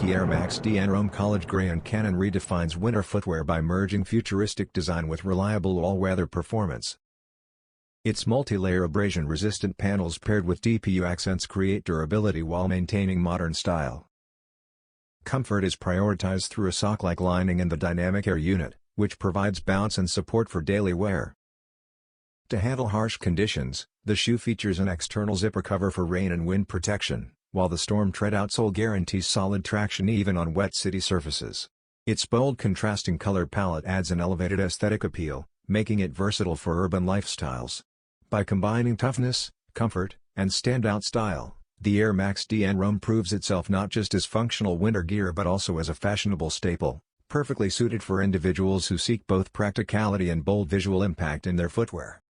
Nike Air Max DN Rome College Gray and Canon redefines winter footwear by merging futuristic design with reliable all-weather performance. Its multi-layer abrasion-resistant panels paired with DPU accents create durability while maintaining modern style. Comfort is prioritized through a sock-like lining and the dynamic air unit, which provides bounce and support for daily wear. To handle harsh conditions, the shoe features an external zipper cover for rain and wind protection, while the Storm Tread outsole guarantees solid traction even on wet city surfaces. Its bold contrasting color palette adds an elevated aesthetic appeal, making it versatile for urban lifestyles. By combining toughness, comfort, and standout style, the Air Max DN Rome proves itself not just as functional winter gear but also as a fashionable staple, perfectly suited for individuals who seek both practicality and bold visual impact in their footwear.